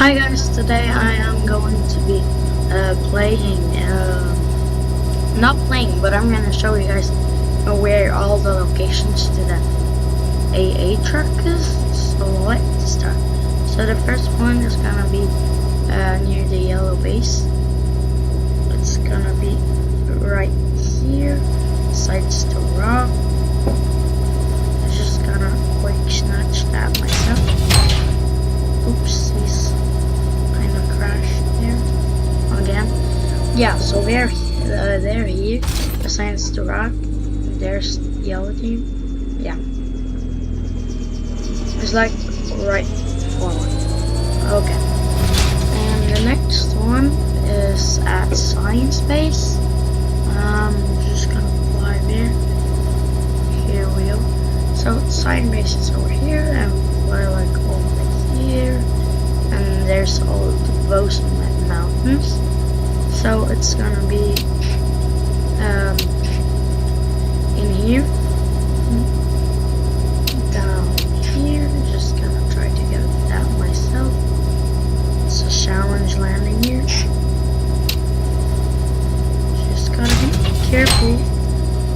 Hi guys, today I am going to be playing, not playing, but I'm going to show you guys where all the locations to the AA truck is. So let's start. So the first one is going to be near the yellow base. It's going to be right here, sides to rock. I'm just going to quick snatch that myself. Oopsies. Crash there again. Yeah, so they're here. The signs to rock. There's yellow team. Yeah, it's like right forward. Okay, and the next one is at science base. Just gonna fly there. Here we go. So science base is over here, and fly like over here. And there's all those mountains, so it's gonna be in here, down here. Just gonna try to get that myself. It's a challenge landing here. Just gotta be careful,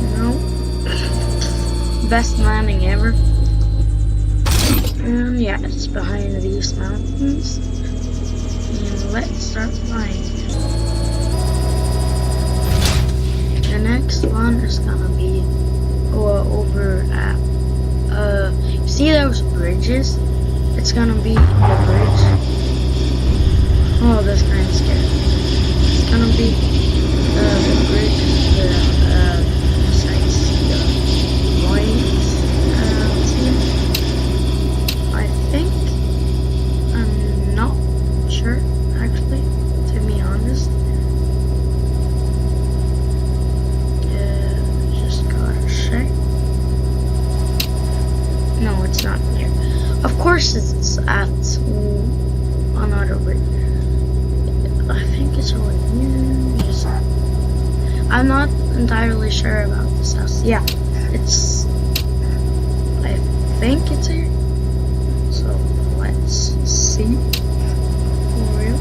you know. Best landing ever. Yeah, it's behind these mountains. And let's start flying. The next one is gonna be over at see those bridges? It's gonna be the bridge. Oh, that's kind of scary. It's gonna be the bridge besides the lights. I think, I'm not sure actually, to be honest. Just gotta check. No, it's not here. Of course it's at another bridge. I think it's over here. Just, I'm not entirely sure about this house. Yeah, it's, I think it's here. So let's see. For real?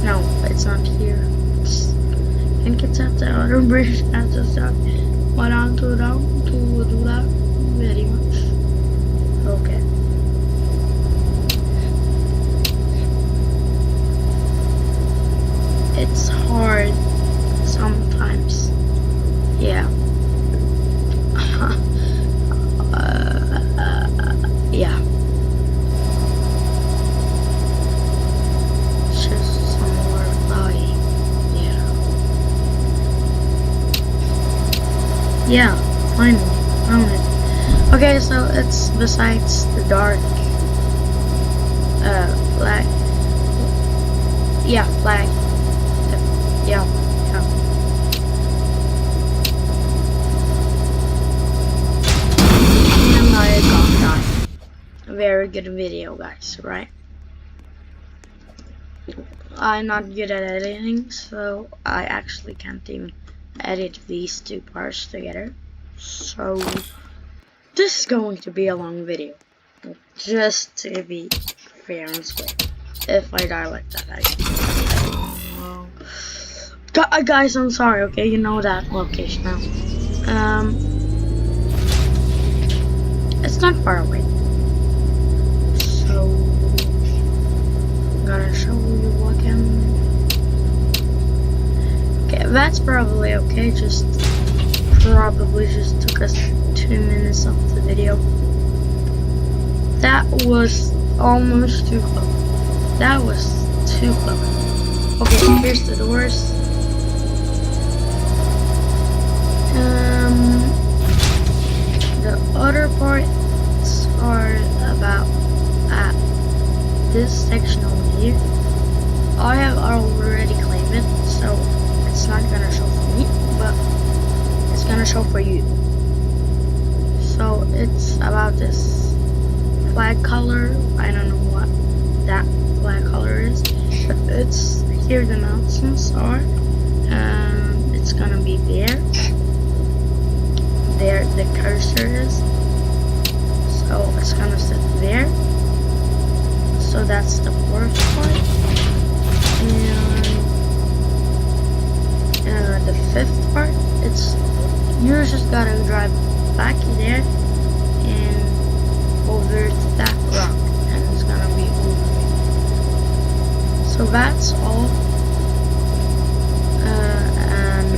No, it's not here. I think it's at the other bridge at the start. But I'm too down to do that very much. Okay. It's hard sometimes. Yeah. Yeah. It's just some more flying. Yeah. Yeah, finally found it. Okay, so it's besides the dark flag. Yeah, flag. Yeah. And I got that. Very good video, guys, right? I'm not good at editing, so I actually can't even edit these two parts together. So this is going to be a long video, just to be fair and square. If I die like that, guys, I'm sorry. Okay, you know that location now. It's not far away. So I'm gonna show you again. Okay, that's probably okay. Probably just took us 2 minutes off the video. That was almost too close. That was too close. Okay, here's the doors. The other parts are about at this section over here. I have already claimed it, so it's not gonna show for me, but it's gonna show for you. So it's about this flag color. I don't know what that flag color is, but it's here. The mountains are. It's gonna be there. There the cursor is. So it's gonna sit there. that's the fourth part. And the fifth part, it's you're just gotta drive back there and over to that rock, and it's gonna be over. So that's all. And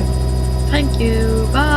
thank you. Bye.